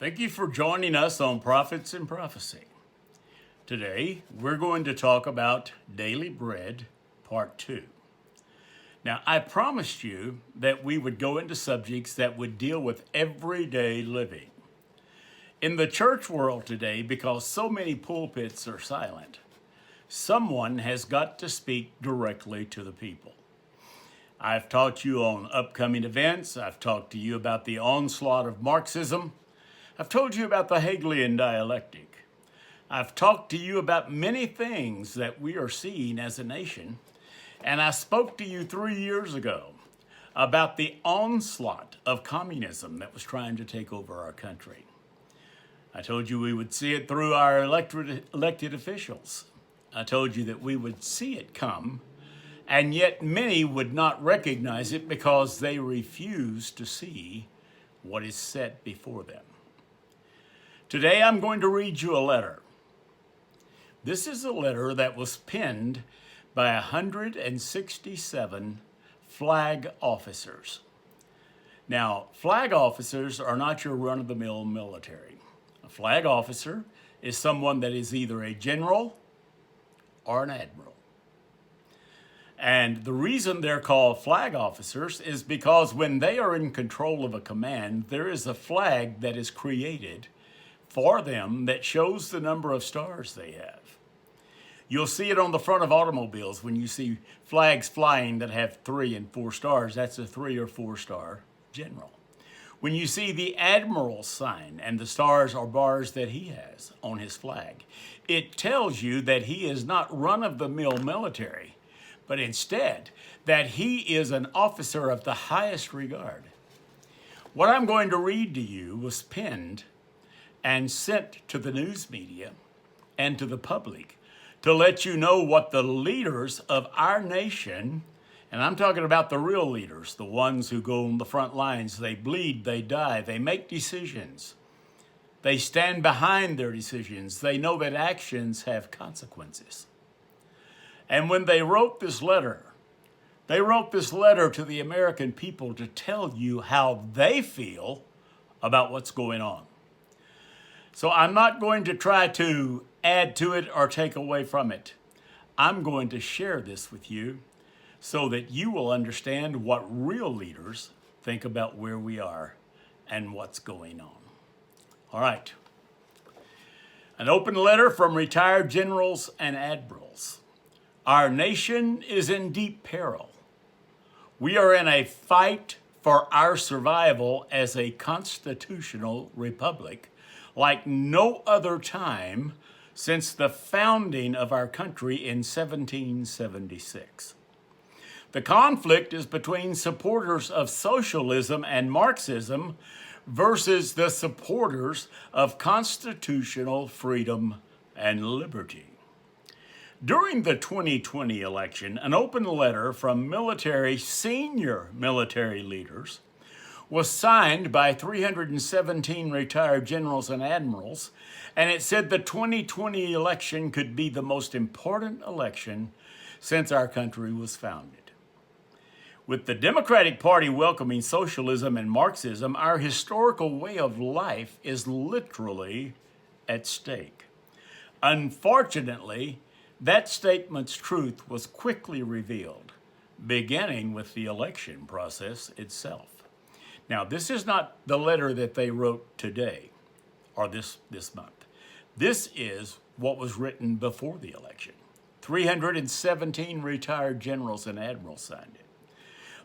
Thank you for joining us on Prophets and Prophecy. Today, we're going to talk about Daily Bread, Part 2. Now, I promised you that we would go into subjects that would deal with everyday living. In the church world today, because so many pulpits are silent, someone has got to speak directly to the people. I've taught you on upcoming events. I've talked to you about the onslaught of Marxism. I've told you about the Hegelian dialectic. I've talked to you about many things that we are seeing as a nation. And I spoke to you 3 years ago about the onslaught of communism that was trying to take over our country. I told you we would see it through our elected officials. I told you that we would see it come, and yet many would not recognize it because they refuse to see what is set before them. Today I'm going to read you a letter. This is a letter that was penned by 167 flag officers. Now, flag officers are not your run-of-the-mill military. A flag officer is someone that is either a general or an admiral. And the reason they're called flag officers is because when they are in control of a command, there is a flag that is created for them that shows the number of stars they have. You'll see it on the front of automobiles when you see flags flying that have 3 and 4 stars. That's a 3 or 4 star general. When you see the admiral's sign and the stars or bars that he has on his flag, it tells you that he is not run-of-the-mill military, but instead that he is an officer of the highest regard. What I'm going to read to you was penned and sent to the news media and to the public to let you know what the leaders of our nation, and I'm talking about the real leaders, the ones who go on the front lines, they bleed, they die, they make decisions. They stand behind their decisions. They know that actions have consequences. And when they wrote this letter to the American people to tell you how they feel about what's going on. So I'm not going to try to add to it or take away from it. I'm going to share this with you so that you will understand what real leaders think about where we are and what's going on. All right. An open letter from retired generals and admirals. Our nation is in deep peril. We are in a fight for our survival as a constitutional republic like no other time since the founding of our country in 1776. The conflict is between supporters of socialism and Marxism versus the supporters of constitutional freedom and liberty. During the 2020 election, an open letter from senior military leaders was signed by 317 retired generals and admirals, and it said the 2020 election could be the most important election since our country was founded. With the Democratic Party welcoming socialism and Marxism, our historical way of life is literally at stake. Unfortunately, that statement's truth was quickly revealed, beginning with the election process itself. Now, this is not the letter that they wrote today or this month. This is what was written before the election. 317 retired generals and admirals signed it.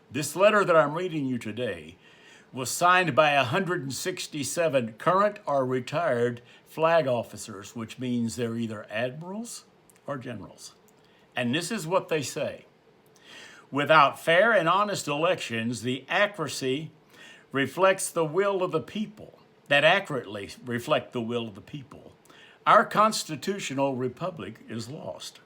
This letter that I'm reading you today was signed by 167 current or retired flag officers, which means they're either admirals or generals. And this is what they say. Without fair and honest elections, the accuracy reflects the will of the people, that accurately reflect the will of the people, our constitutional republic is lost.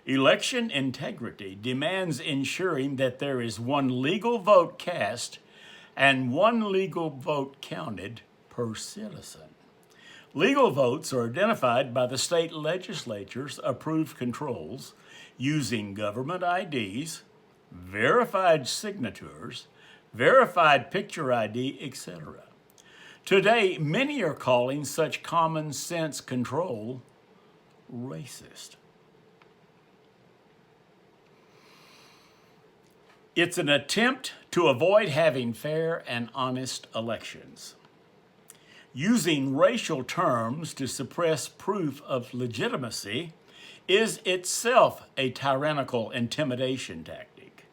Election integrity demands ensuring that there is one legal vote cast and one legal vote counted per citizen. Legal votes are identified by the state legislatures' approved controls using government IDs, verified signatures, verified picture ID, etc. Today, many are calling such common sense control racist. It's an attempt to avoid having fair and honest elections. Using racial terms to suppress proof of legitimacy is itself a tyrannical intimidation tactic.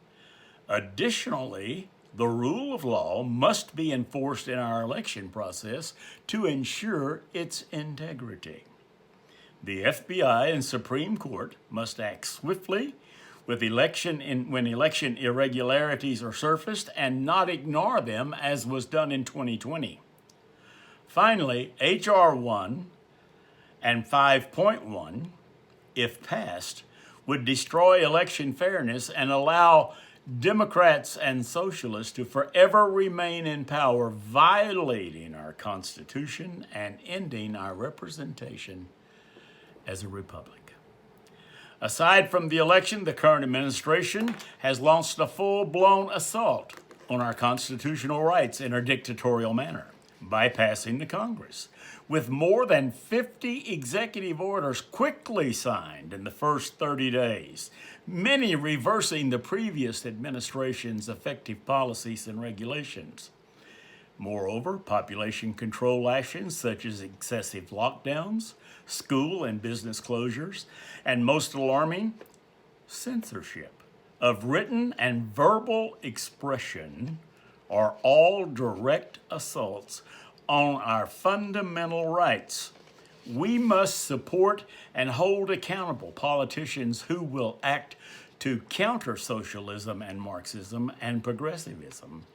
Additionally, the rule of law must be enforced in our election process to ensure its integrity. The FBI and Supreme Court must act swiftly when election irregularities are surfaced and not ignore them as was done in 2020. Finally, H.R. 1 and 5.1, if passed, would destroy election fairness and allow Democrats and socialists to forever remain in power, violating our Constitution and ending our representation as a republic. Aside from the election, the current administration has launched a full-blown assault on our constitutional rights in a dictatorial manner, bypassing the Congress, with more than 50 executive orders quickly signed in the first 30 days, many reversing the previous administration's effective policies and regulations. Moreover, population control actions such as excessive lockdowns, school and business closures, and most alarming, censorship of written and verbal expression are all direct assaults on our fundamental rights. We must support and hold accountable politicians who will act to counter socialism and Marxism and progressivism.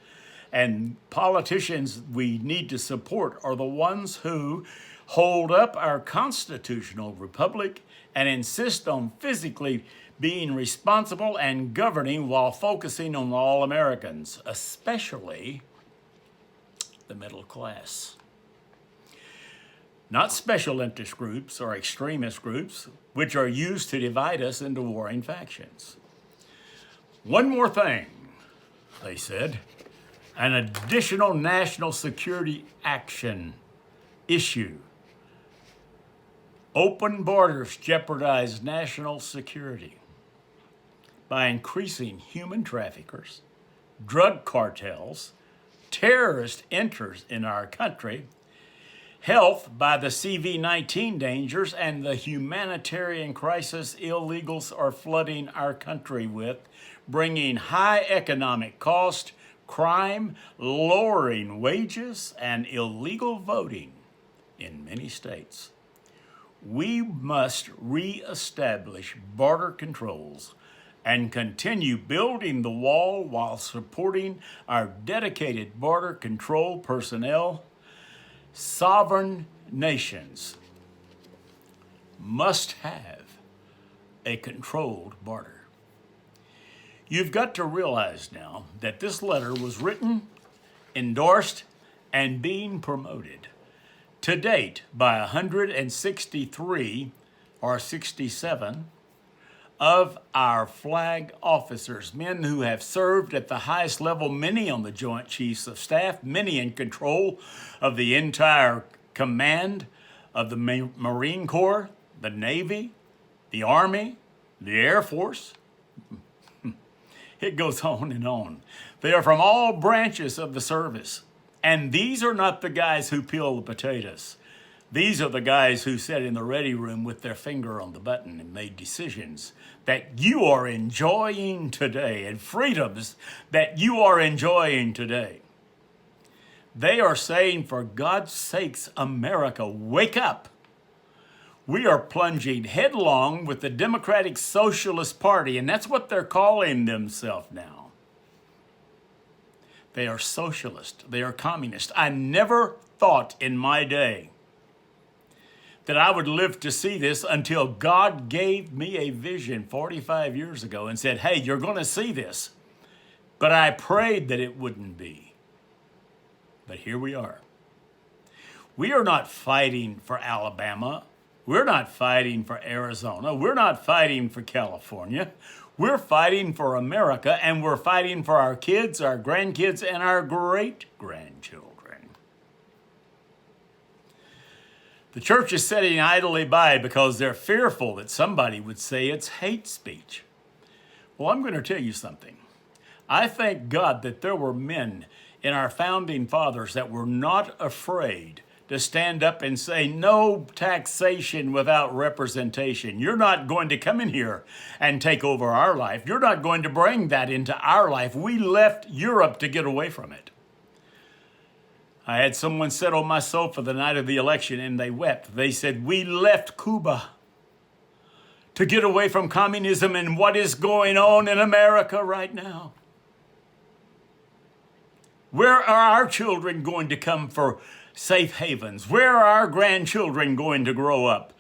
And politicians we need to support are the ones who hold up our constitutional republic and insist on physically being responsible and governing while focusing on all Americans, especially the middle class. Not special interest groups or extremist groups, which are used to divide us into warring factions. One more thing, they said, an additional national security action issue. Open borders jeopardize national security by increasing human traffickers, drug cartels, terrorist enters in our country, health by the CV-19 dangers, and the humanitarian crisis illegals are flooding our country with, bringing high economic cost, crime, lowering wages, and illegal voting in many states. We must reestablish border controls and continue building the wall while supporting our dedicated border control personnel. Sovereign nations must have a controlled border. You've got to realize now that this letter was written, endorsed, and being promoted to date by 163 or 67 of our flag officers, men who have served at the highest level, many on the Joint Chiefs of Staff, many in control of the entire command of the Marine Corps, the Navy, the Army, the Air Force. It goes on and on. They are from all branches of the service. And these are not the guys who peel the potatoes. These are the guys who sat in the ready room with their finger on the button and made decisions that you are enjoying today and freedoms that you are enjoying today. They are saying, for God's sakes, America, wake up. We are plunging headlong with the Democratic Socialist Party, and that's what they're calling themselves now. They are socialist. They are communist. I never thought in my day that I would live to see this until God gave me a vision 45 years ago and said, hey, you're going to see this. But I prayed that it wouldn't be. But here we are. We are not fighting for Alabama. We're not fighting for Arizona. We're not fighting for California. We're fighting for America, and we're fighting for our kids, our grandkids, and our great-grandchildren. The church is sitting idly by because they're fearful that somebody would say it's hate speech. Well, I'm going to tell you something. I thank God that there were men in our founding fathers that were not afraid to stand up and say, no taxation without representation. You're not going to come in here and take over our life. You're not going to bring that into our life. We left Europe to get away from it. I had someone sit on my sofa the night of the election and they wept. They said, we left Cuba to get away from communism and what is going on in America right now. Where are our children going to come for safe havens? Where are our grandchildren going to grow up?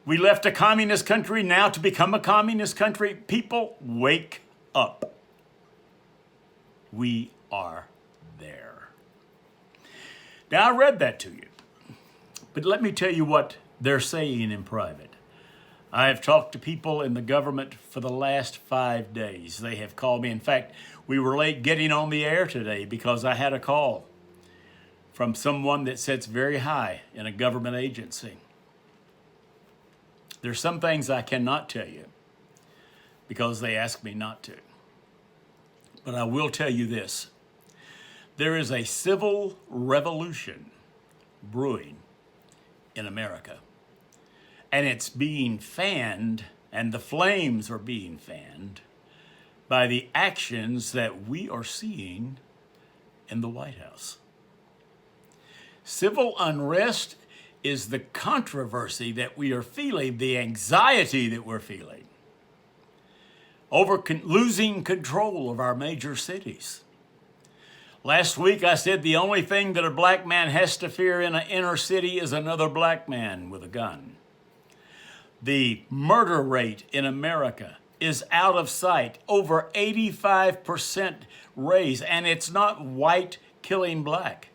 We left a communist country now to become a communist country. People, wake up. We are there. Now, I read that to you, but let me tell you what they're saying in private. I have talked to people in the government for the last 5 days. They have called me. In fact, we were late getting on the air today because I had a call from someone that sits very high in a government agency. There's some things I cannot tell you because they ask me not to. But I will tell you this. There is a civil revolution brewing in America. And it's being fanned, and the flames are being fanned by the actions that we are seeing in the White House. Civil unrest is the controversy that we are feeling, the anxiety that we're feeling over losing control of our major cities. Last week I said the only thing that a black man has to fear in an inner city is another black man with a gun. The murder rate in America is out of sight, over 85% raise, and it's not white killing black.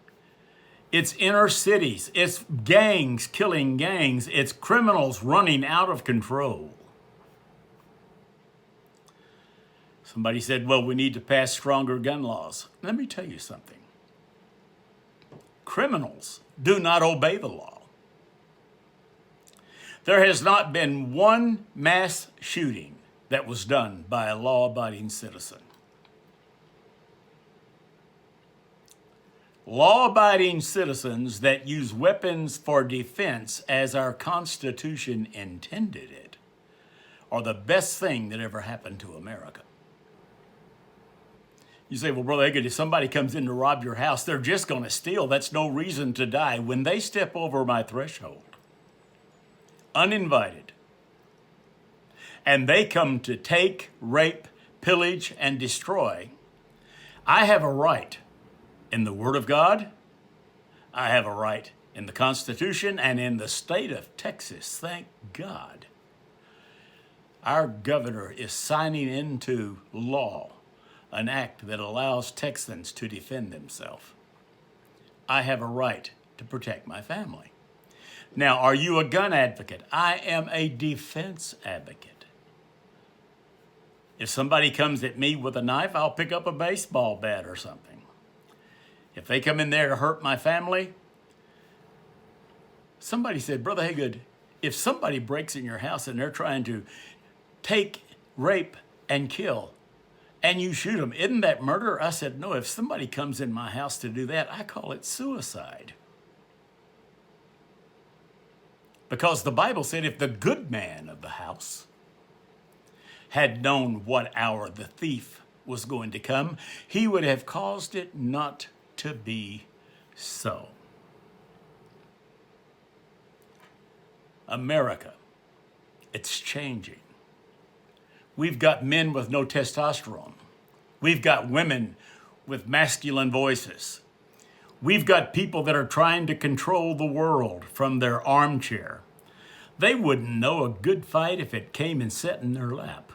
It's inner cities, it's gangs killing gangs, it's criminals running out of control. Somebody said, well, we need to pass stronger gun laws. Let me tell you something. Criminals do not obey the law. There has not been one mass shooting that was done by a law-abiding citizen. Law-abiding citizens that use weapons for defense as our Constitution intended it are the best thing that ever happened to America. You say, well, Brother Eggett, if somebody comes in to rob your house, they're just going to steal. That's no reason to die. When they step over my threshold, uninvited, and they come to take, rape, pillage, and destroy, I have a right in the Word of God, I have a right in the Constitution, and in the state of Texas, thank God, our governor is signing into law an act that allows Texans to defend themselves. I have a right to protect my family. Now, are you a gun advocate? I am a defense advocate. If somebody comes at me with a knife, I'll pick up a baseball bat or something. If they come in there to hurt my family, somebody said, Brother Haygood, if somebody breaks in your house and they're trying to take, rape, and kill, and you shoot them, isn't that murder? I said, no, if somebody comes in my house to do that, I call it suicide. Because the Bible said if the good man of the house had known what hour the thief was going to come, he would have caused it not to be so. America, it's changing. We've got men with no testosterone. We've got women with masculine voices. We've got people that are trying to control the world from their armchair. They wouldn't know a good fight if it came and sat in their lap.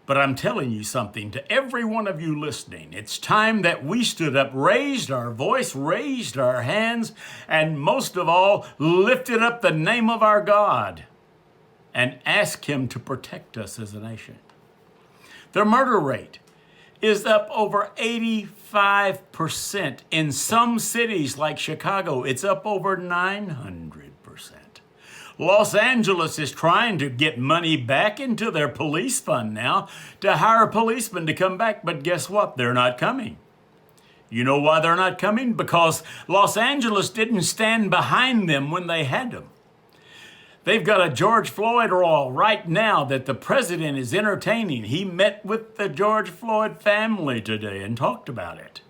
But I'm telling you something, to every one of you listening, it's time that we stood up, raised our voice, raised our hands, and most of all, lifted up the name of our God and asked Him to protect us as a nation. The murder rate is up over 85%. In some cities like Chicago, it's up over 900%. Los Angeles is trying to get money back into their police fund now to hire policemen to come back, but guess what? They're not coming. You know why they're not coming? Because Los Angeles didn't stand behind them when they had them. They've got a George Floyd law right now that the president is entertaining. He met with the George Floyd family today and talked about it.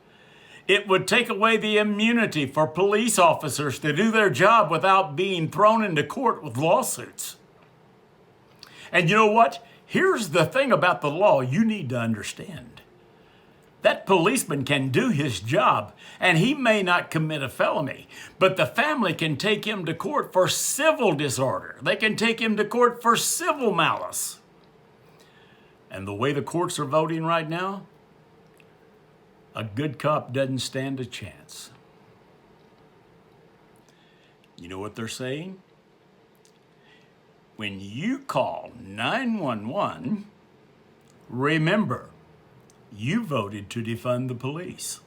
It would take away the immunity for police officers to do their job without being thrown into court with lawsuits. And you know what? Here's the thing about the law you need to understand. That policeman can do his job, and he may not commit a felony, but the family can take him to court for civil disorder. They can take him to court for civil malice. And the way the courts are voting right now, a good cop doesn't stand a chance. You know what they're saying? When you call 911, remember, you voted to defund the police.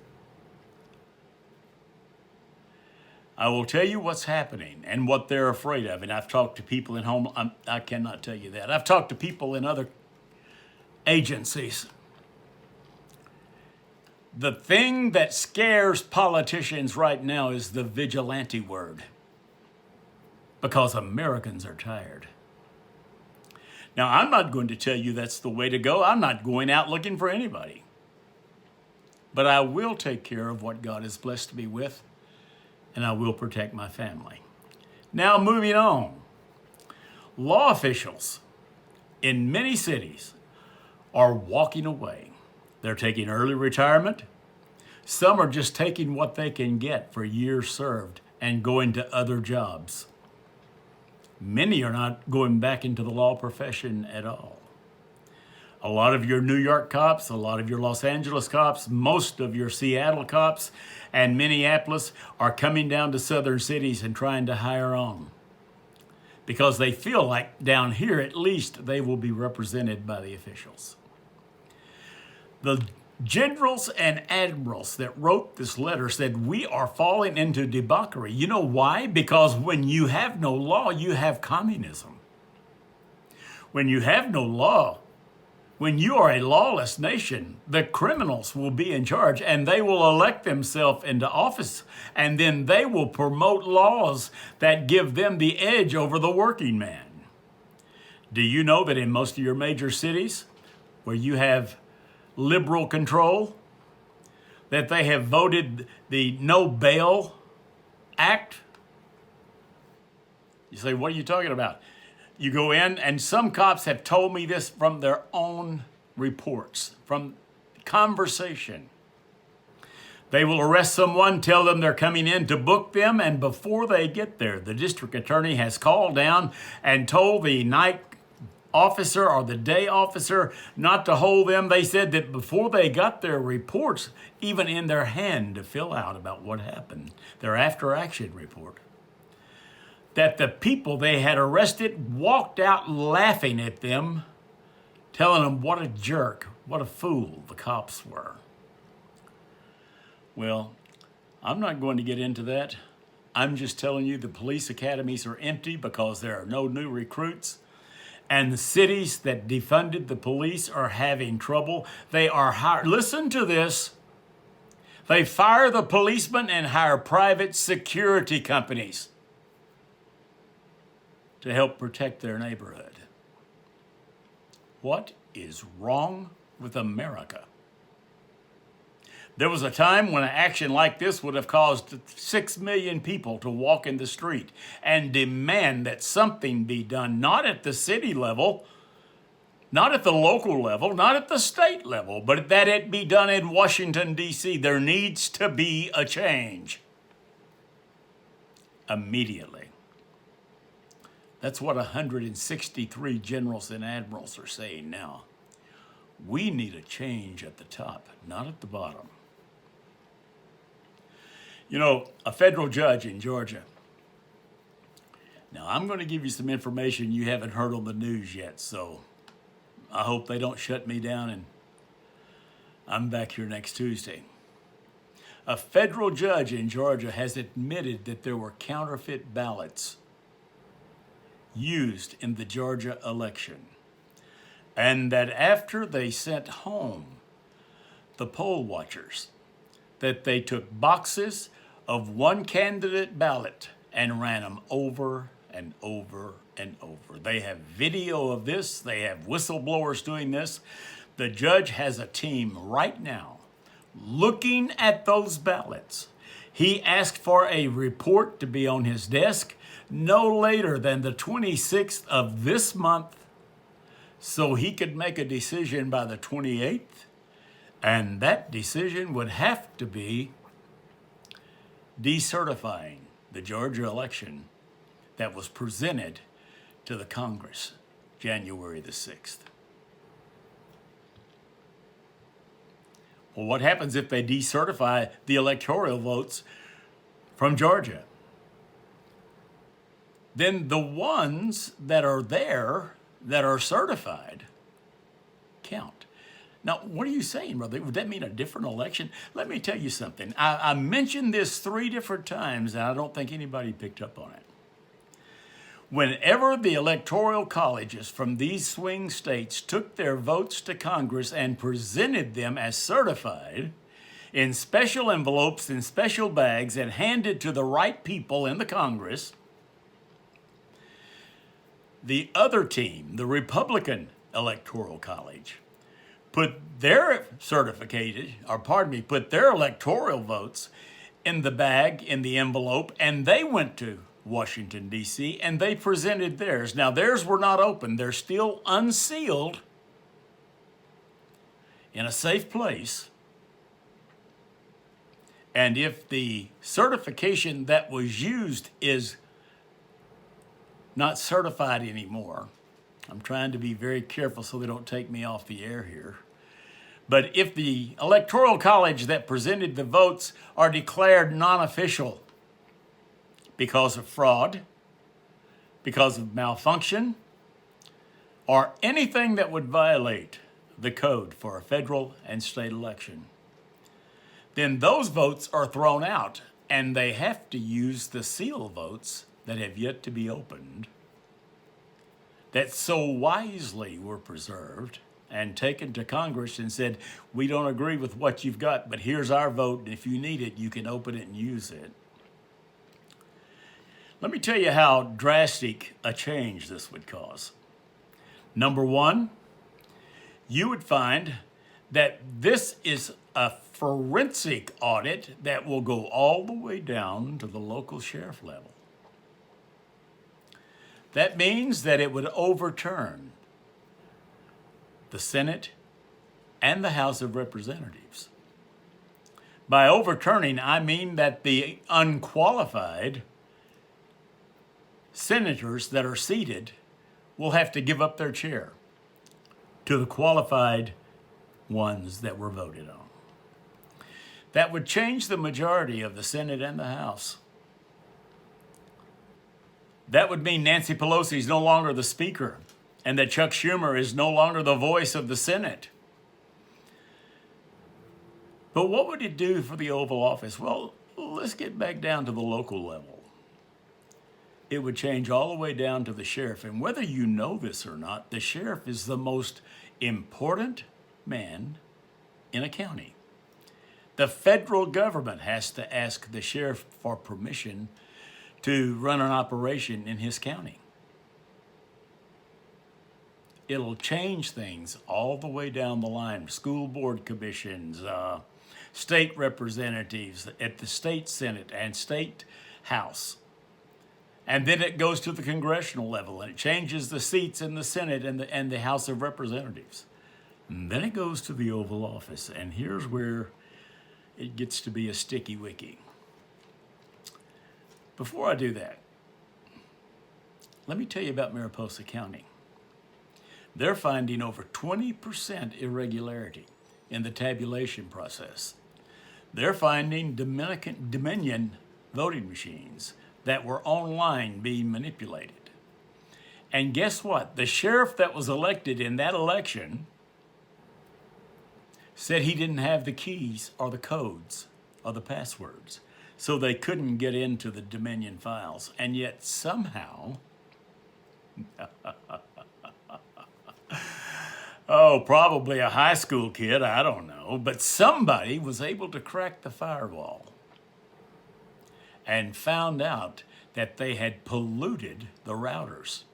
I will tell you what's happening and what they're afraid of. And I've talked to people in home. I cannot tell you that. I've talked to people in other agencies. The thing that scares politicians right now is the vigilante word, because Americans are tired. Now, I'm not going to tell you that's the way to go. I'm not going out looking for anybody. But I will take care of what God has blessed me with, and I will protect my family. Now, moving on. Law officials in many cities are walking away. They're taking early retirement. Some are just taking what they can get for years served and going to other jobs. Many are not going back into the law profession at all. A lot of your New York cops, a lot of your Los Angeles cops, most of your Seattle cops and Minneapolis are coming down to southern cities and trying to hire on, because they feel like down here at least they will be represented by the officials. The generals and admirals that wrote this letter said we are falling into debauchery. You know why? Because when you have no law, you have communism. When you have no law, when you are a lawless nation, the criminals will be in charge, and they will elect themselves into office, and then they will promote laws that give them the edge over the working man. Do you know that in most of your major cities, where you have liberal control, that they have voted the No Bail Act? You say, what are you talking about? You go in, and some cops have told me this from their own reports, from conversation. They will arrest someone, tell them they're coming in to book them, and before they get there, the district attorney has called down and told the night officer or the day officer not to hold them. They said that before they got their reports, even in their hand to fill out about what happened, their after action report, that the people they had arrested walked out laughing at them, telling them what a jerk, what a fool the cops were. Well, I'm not going to get into that. I'm just telling you the police academies are empty because there are no new recruits. And the cities that defunded the police are having trouble. They are listen to this. They fire the policemen and hire private security companies to help protect their neighborhood. What is wrong with America? There was a time when an action like this would have caused 6 million people to walk in the street and demand that something be done, not at the city level, not at the local level, not at the state level, but that it be done in Washington, D.C. There needs to be a change immediately. That's what 163 generals and admirals are saying now. We need a change at the top, not at the bottom. You know, a federal judge in Georgia. Now, I'm going to give you some information you haven't heard on the news yet, so I hope they don't shut me down, and I'm back here next Tuesday. A federal judge in Georgia has admitted that there were counterfeit ballots used in the Georgia election, and that after they sent home the poll watchers, that they took boxes of one candidate ballot and ran them over and over and over. They have video of this. They have whistleblowers doing this. The judge has a team right now looking at those ballots. He asked for a report to be on his desk no later than the 26th of this month so he could make a decision by the 28th. And that decision would have to be decertifying the Georgia election that was presented to the Congress January the 6th. Well, what happens if they decertify the electoral votes from Georgia? Then the ones that are there, that are certified, count. Now, what are you saying, brother? Would that mean a different election? Let me tell you something. I mentioned this 3 different times, and I don't think anybody picked up on it. Whenever the electoral colleges from these swing states took their votes to Congress and presented them as certified in special envelopes and special bags and handed to the right people in the Congress, the other team, the Republican Electoral College, put their put their electoral votes in the bag, in the envelope, and they went to Washington, D.C., and they presented theirs. Now, theirs were not open. They're still unsealed in a safe place. And if the certification that was used is not certified anymore, I'm trying to be very careful so they don't take me off the air here. But if the Electoral College that presented the votes are declared non-official because of fraud, because of malfunction, or anything that would violate the code for a federal and state election, then those votes are thrown out and they have to use the seal votes that have yet to be opened, that so wisely were preserved and taken to Congress and said, we don't agree with what you've got, but here's our vote, and if you need it, you can open it and use it. Let me tell you how drastic a change this would cause. Number one, you would find that this is a forensic audit that will go all the way down to the local sheriff level. That means that it would overturn the Senate and the House of Representatives. By overturning, I mean that the unqualified senators that are seated will have to give up their chair to the qualified ones that were voted on. That would change the majority of the Senate and the House. That would mean Nancy Pelosi is no longer the Speaker and that Chuck Schumer is no longer the voice of the Senate. But what would it do for the Oval Office? Well, let's get back down to the local level. It would change all the way down to the sheriff. And whether you know this or not, the sheriff is the most important man in a county. The federal government has to ask the sheriff for permission to run an operation in his county. It'll change things all the way down the line. School board commissions, state representatives at the state Senate and state House. And then it goes to the congressional level and it changes the seats in the Senate and the House of Representatives. And then it goes to the Oval Office. And here's where it gets to be a sticky wicky. Before I do that, let me tell you about Mariposa County. They're finding over 20% irregularity in the tabulation process. They're finding Dominion voting machines that were online being manipulated. And guess what? The sheriff that was elected in that election said he didn't have the keys or the codes or the passwords, so they couldn't get into the Dominion files. And yet somehow Oh, probably a high school kid, I don't know. But somebody was able to crack the firewall and found out that they had polluted the routers.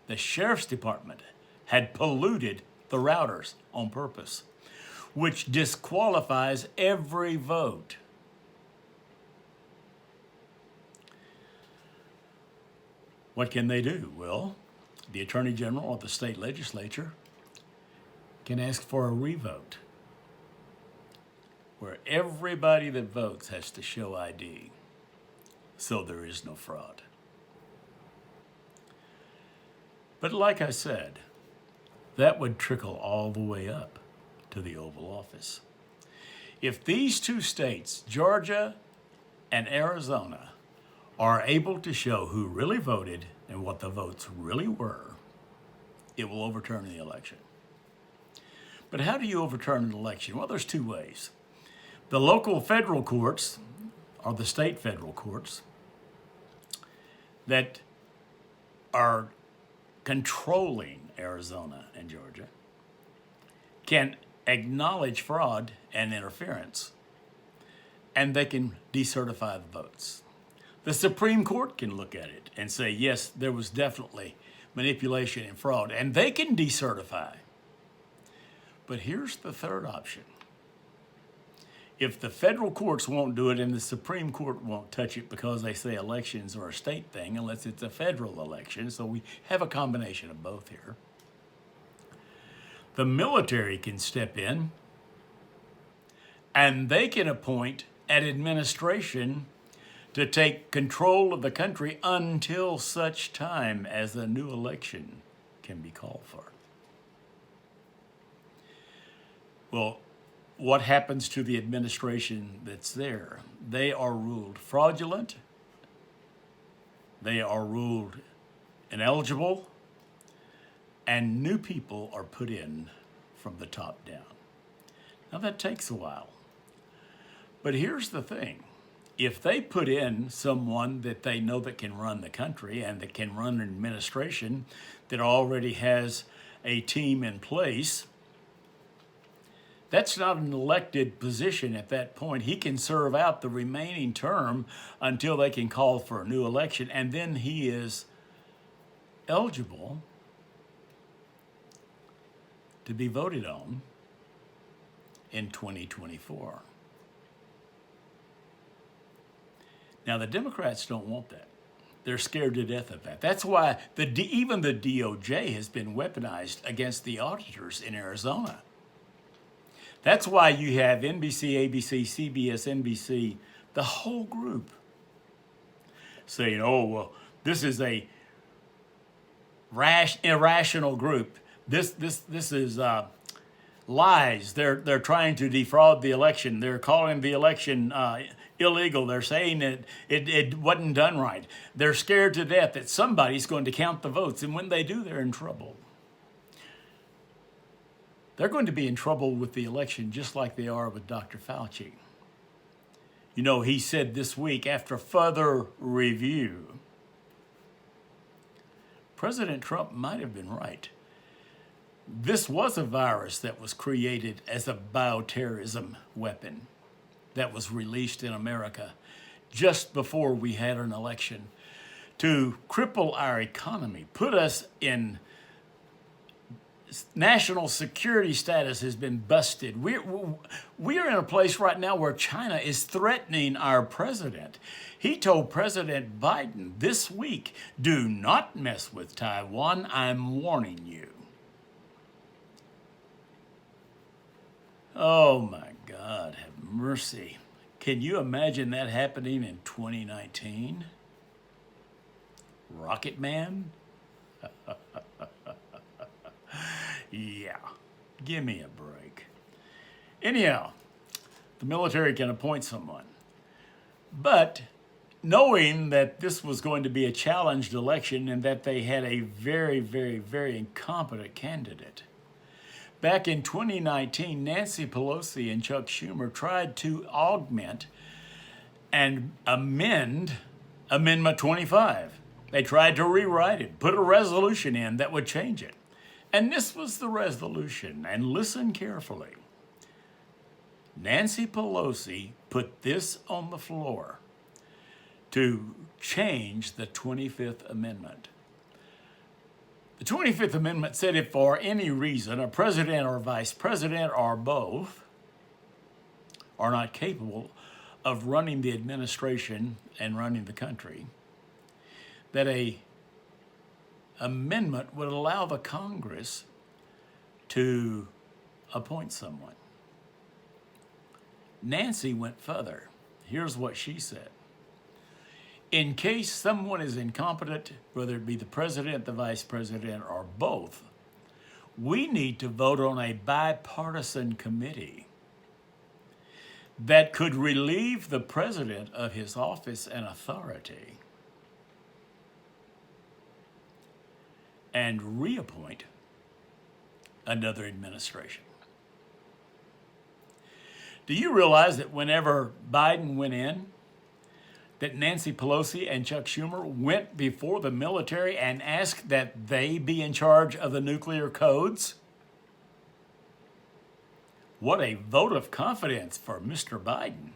The sheriff's department had polluted the routers on purpose, which disqualifies every vote. What can they do? Well, the Attorney General of the state legislature can ask for a revote, where everybody that votes has to show ID, so there is no fraud. But like I said, that would trickle all the way up to the Oval Office. If these two states, Georgia and Arizona, are able to show who really voted and what the votes really were, it will overturn the election. But how do you overturn an election? Well, there's two ways. The local federal courts, or the state federal courts, that are controlling Arizona and Georgia, can acknowledge fraud and interference, and they can decertify the votes. The Supreme Court can look at it and say, yes, there was definitely manipulation and fraud, and they can decertify. But here's the third option. If the federal courts won't do it and the Supreme Court won't touch it because they say elections are a state thing unless it's a federal election, so we have a combination of both here, the military can step in and they can appoint an administration to take control of the country until such time as a new election can be called for. Well, what happens to the administration that's there? They are ruled fraudulent, they are ruled ineligible, and new people are put in from the top down. Now that takes a while. But here's the thing. If they put in someone that they know that can run the country and that can run an administration that already has a team in place, that's not an elected position at that point. He can serve out the remaining term until they can call for a new election, and then he is eligible to be voted on in 2024. Now, the Democrats don't want that. They're scared to death of that. That's why even the DOJ has been weaponized against the auditors in Arizona. That's why you have NBC, ABC, CBS, NBC, the whole group saying, oh, well, this is a irrational group. This is lies. They're trying to defraud the election. They're calling the election illegal. They're saying that it wasn't done right. They're scared to death that somebody's going to count the votes. And when they do, they're in trouble. They're going to be in trouble with the election just like they are with Dr. Fauci. You know, he said this week, after further review, President Trump might have been right. This was a virus that was created as a bioterrorism weapon that was released in America just before we had an election to cripple our economy, put us in national security status has been busted. We're in a place right now where China is threatening our president. He told President Biden this week, do not mess with Taiwan, I'm warning you. Oh my God, have mercy. Can you imagine that happening in 2019? Rocket Man? Yeah, give me a break. Anyhow, the military can appoint someone. But knowing that this was going to be a challenged election and that they had a very, very, very incompetent candidate, back in 2019, Nancy Pelosi and Chuck Schumer tried to augment and amend Amendment 25. They tried to rewrite it, put a resolution in that would change it. And this was the resolution, and listen carefully. Nancy Pelosi put this on the floor to change the 25th Amendment. The 25th Amendment said if for any reason a president or vice president or both are not capable of running the administration and running the country, that a amendment would allow the Congress to appoint someone. Nancy went further. Here's what she said. In case someone is incompetent, whether it be the president, the vice president, or both, we need to vote on a bipartisan committee that could relieve the president of his office and authority and reappoint another administration. Do you realize that whenever Biden went in, that Nancy Pelosi and Chuck Schumer went before the military and asked that they be in charge of the nuclear codes? What a vote of confidence for Mr. Biden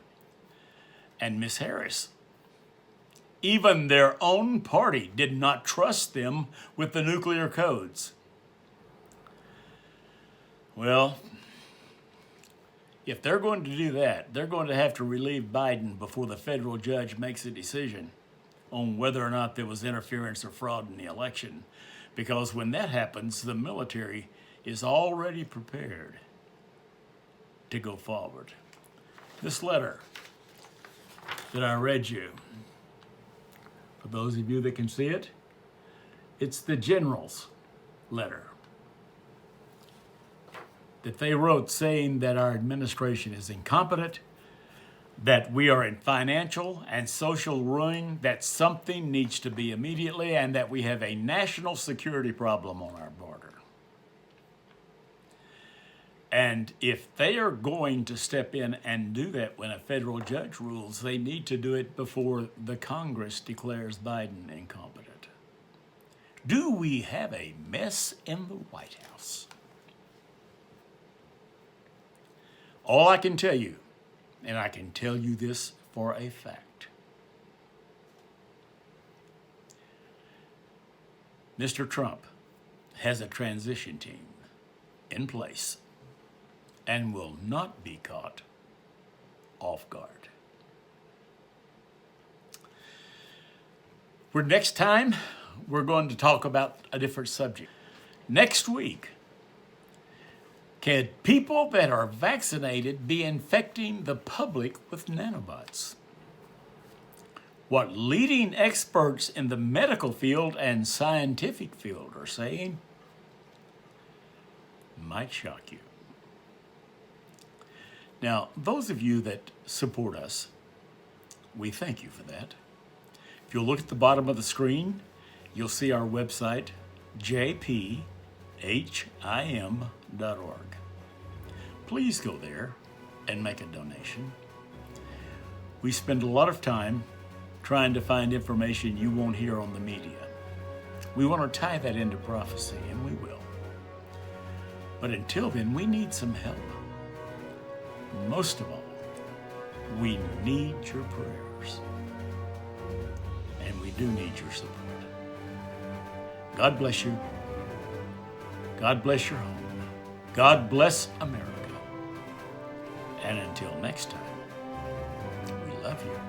and Ms. Harris. Even their own party did not trust them with the nuclear codes. Well, if they're going to do that, they're going to have to relieve Biden before the federal judge makes a decision on whether or not there was interference or fraud in the election. Because when that happens, the military is already prepared to go forward. This letter that I read you, for those of you that can see it, it's the general's letter that they wrote saying that our administration is incompetent, that we are in financial and social ruin, that something needs to be immediately, and that we have a national security problem on our border. And if they are going to step in and do that when a federal judge rules, they need to do it before the Congress declares Biden incompetent. Do we have a mess in the White House? All I can tell you, and I can tell you this for a fact, Mr. Trump has a transition team in place and will not be caught off guard. Next time, we're going to talk about a different subject. Next week, can people that are vaccinated be infecting the public with nanobots? What leading experts in the medical field and scientific field are saying might shock you. Now, those of you that support us, we thank you for that. If you'll look at the bottom of the screen, you'll see our website, jphim.org. Please go there and make a donation. We spend a lot of time trying to find information you won't hear on the media. We want to tie that into prophecy, and we will. But until then, we need some help. Most of all, we need your prayers. And we do need your support. God bless you. God bless your home. God bless America. And until next time, we love you.